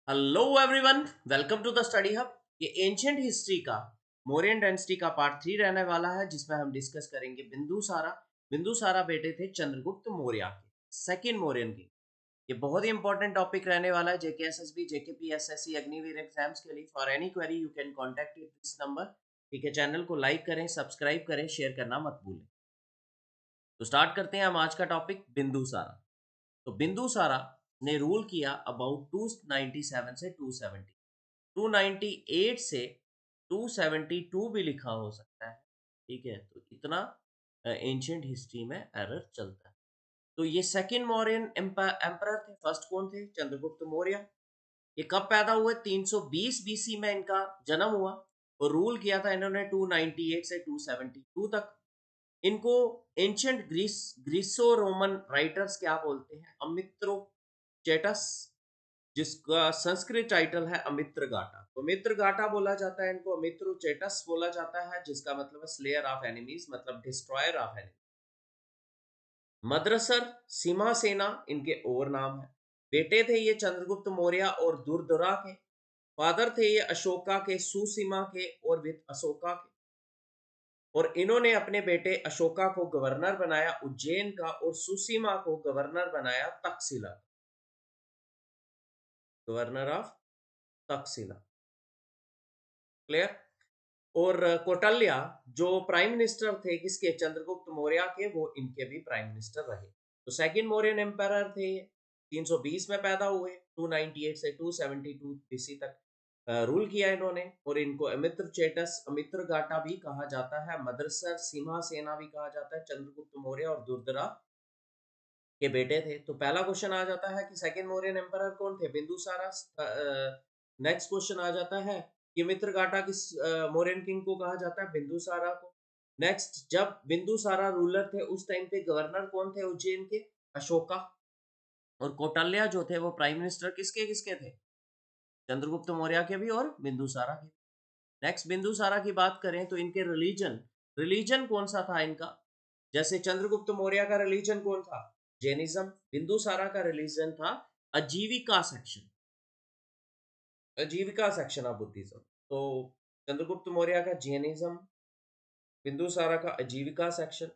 Hello everyone, welcome to the study hub. ये ancient history का Mauryan dynasty का part 3 रहने वाला है, जिसमें हम डिस्कस करेंगे बिंदुसारा। बिंदुसारा बेटे थे चंद्रगुप्त मौर्य के, सेकंड मौर्यन की। ये बहुत ही इंपॉर्टेंट टॉपिक रहने वाला है जेके SSB, JKP, SSC, Agniveer exams के लिए। For any query you can contact this number. ठीक है, चैनल को लाइक करें, सब्सक्राइब करें, शेयर करना मत भूलें। तो स्टार्ट करते हैं हम आज का टॉपिक बिंदुसारा। तो बिंदुसारा ने रूल किया अबाउट 297 से 270। 298 से 272 भी लिखा हो सकता है। ठीक है, तो इतना एंशियंट हिस्ट्री में एरर चलता है। तो ये सेकंड मौर्यन एम्परर थे। फर्स्ट कौन थे? चंद्रगुप्त मौर्य। ये कब पैदा हुए? 320 बीसी में इनका जन्म हुआ और रूल किया था इन्होंने 298 से 272 तक। इनको एंशियंट ग्रीसो रोमन राइटर्स क्या बोलते हैं? अमित्रो चेटस, जिसका संस्कृत टाइटल है अमित्र गाटा। तो मित्र गाटा बोला जाता है इनको, अमित्रुचेटस बोला जाता है, जिसका मतलब है स्लेयर ऑफ एनिमीज, मतलब डिस्ट्रॉयर ऑफ एनिमीज। मद्रसर सीमासेना इनके और नाम है। बेटे थे ये चंद्रगुप्त मौर्य और दुर्दरा के। फादर थे ये अशोका के, सुसीमा के और विद अशोका के। और इन्होंने अपने बेटे अशोका को गवर्नर बनाया उज्जैन का और सुसीमा को गवर्नर बनाया Takshashila, governor of Takshashila. Clear? और कौटल्या जो प्राइम मिनिस्टर थे किसके? चंद्रगुप्त मौर्य के, वो इनके भी प्राइम मिनिस्टर रहे। तो सेकंड मौर्यन एम्पायर थे ये। 320 में पैदा हुए, 298 से 272 बीसी तक रूल किया इन्होंने। और इनको अमित्र चेटस, अमित्र गाटा भी कहा जाता है, मदरसर सिंहासेना भी कहा जाता है। चंद्रगुप्त मौर्य और दुर्धरा के बेटे थे। तो पहला क्वेश्चन आ जाता है कि सेकंड मौर्यन एम्पायर कौन थे? बिंदुसारा। नेक्स्ट क्वेश्चन आ जाता है कि मित्रगाटा किस मौर्यन किंग को कहा जाता है? बिंदुसारा को। नेक्स्ट, जब बिंदुसारा रूलर थे उस टाइम पे गवर्नर कौन थे उज्जैन के? अशोका। और कौटल्या जो थे वो प्राइम मिनिस्टर किसके किसके थे? चंद्रगुप्त मौर्य के भी और बिंदुसारा के। नेक्स्ट, बिंदुसारा की बात करें तो इनके रिलीजन, रिलीजन कौन सा था इनका? जैसे चंद्रगुप्त मौर्य का रिलीजन कौन था? जैनिज्म। बिंदुसारा का रिलीजन था अजीविका सेक्शन, अजीविका सेक्शन ऑफ बुद्धिज्म। तो चंद्रगुप्त मौर्य का जैनिज्म, बिंदुसारा का अजीविका सेक्शन,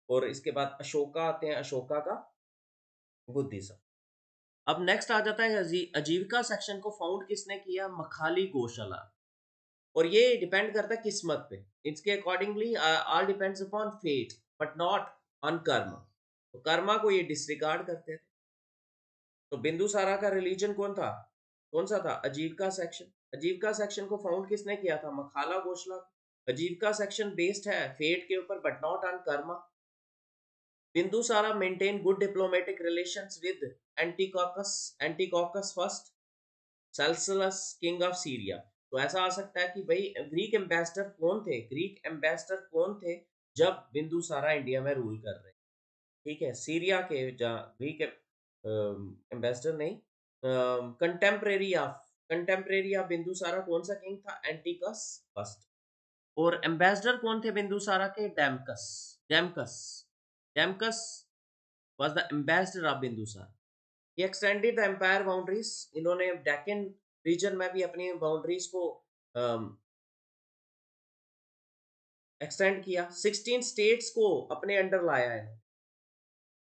और इसके बाद अशोका आते हैं, अशोका का बुद्धिज्म। अब नेक्स्ट आ जाता है अजीविका सेक्शन को फाउंड किसने किया? मखाली गोशाला। और ये डिपेंड करता है किस्मत पे। इसके accordingly all depends upon fate but not on karma. तो कर्मा को ये डिसरिगार्ड करते थे। तो बिंदुसारा का रिलीजन कौन था? कौन सा था? अजीविका सेक्शन। अजीविका सेक्शन को फाउंड किसने किया था? मखाला गोशला। अजीविका सेक्शन बेस्ड है फेट के ऊपर but not on karma. Bindusara maintain good diplomatic relations with Antiochus, Antiochus first, Seleucus king of Syria. तो ऐसा आ सकता है कि भाई ग्रीक एम्बेसडर कौन थे? ग्रीक एम्बेसडर कौन थे जब बिंदुसारा इंडिया में रूल कर रहे? ठीक है, सीरिया के जहाँ ग्रीक एम्बेसडर नहीं, कंटेम्परेरी ऑफ बिंदुसारा कौन सा किंग था? एंटिकस फर्स्ट। और एम्बेसडर कौन थे बिंदुसारा के? Deimachus. Deimachus Deimachus was the ambassador of Bindusara. He extended the empire boundaries. इन्होंने डेक्कन रीजन में भी अपनी बाउंड्रीज को एक्सटेंड किया। 16 स्टेट्स को अपने अंडर लाया है।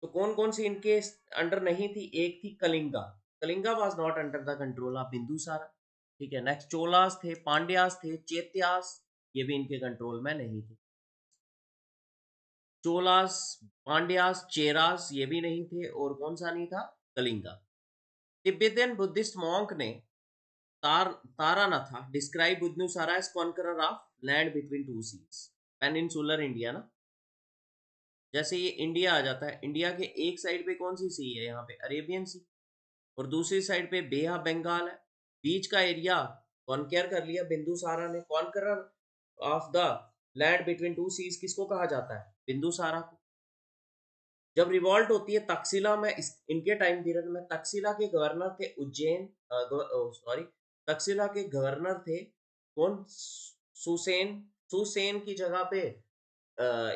तो कौन कौन सी इनके अंडर नहीं थी? एक थी Kalinga. Kalinga was not under the control of Bindusara. ठीक है, नेक्स्ट चोलास थे, पांड्यास थे, चैत्यास, ये भी इनके कंट्रोल में नहीं थे। चोलास, पांड्यास, चेरास ये भी नहीं थे। और कौन सा नहीं था? कलिंगा। तिब्बतियन बुद्धिस्ट मॉन्क ने Taranatha describe Bindusara as conqueror of land between two seas. Peninsular India ना। जैसे ये इंडिया आ जाता है, इंडिया के एक साइड पे कौन सी सी है? यहाँ पे अरेबियन सी। और दूसरी साइड पे बे ऑफ बंगाल है। बीच का एरिया कॉन्केयर कर लिया बिंदुसारा ने। Conqueror of the land between two seas किसको कहा जाता है? बिंदुसारा को। जब रिवॉल्ट होती है तक्षशिला में, इनके टाइम पीरियड में तक्षशिला के गवर्नर थे उज्जैन, सॉरी, तक्षशिला के गवर्नर थे कौन? सुसेन। सुसेन की जगह पे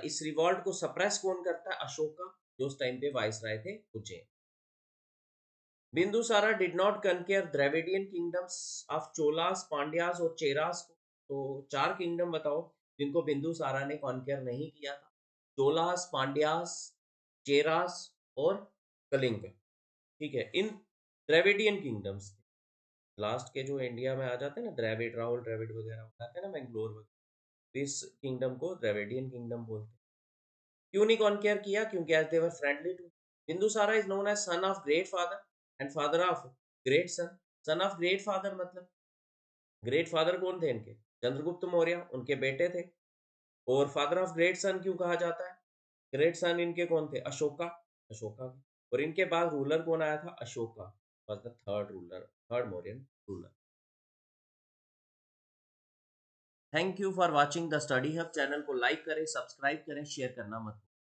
इस रिवॉल्ट को सप्रेस कौन करता है? अशोका, जो उस टाइम पे वाइसराय थे Ujjain. Bindusara did not conquer Dravidian kingdoms of Cholas, Pandyas और चेरास को। तो चार किंगडम बताओ जिनको बिंदुसारा ने कॉन्केयर नहीं किया था। चोलास, पांड्यास, चेरास और कलिंग। ठीक है, इन द्रविडियन किंगडम्स, लास्ट के जो इंडिया में आ जाते हैं ना, द्रविड, राहुल द्रविड वगैरह हो जाते हैं ना, मैंगलोर वगैरह, तो इस किंगडम को द्रविडियन किंगडम बोलते हैं। क्यों नहीं कॉन्केयर किया? क्योंकि as they were friendly to. Bindusara is known as son of great father and father of great son. Son of great father मतलब, ग्रेट फादर कौन थे इनके? चंद्रगुप्त मौर्य, उनके बेटे थे। और फादर ऑफ ग्रेट सन क्यों कहा जाता है? ग्रेट सन इनके कौन थे? अशोका, अशोका। और इनके बाद रूलर कौन आया था? Ashoka was the third ruler, third Mauryan ruler. Thank you for watching the study hub. Channel को लाइक करें, सब्सक्राइब करें, शेयर करना मत भूलें।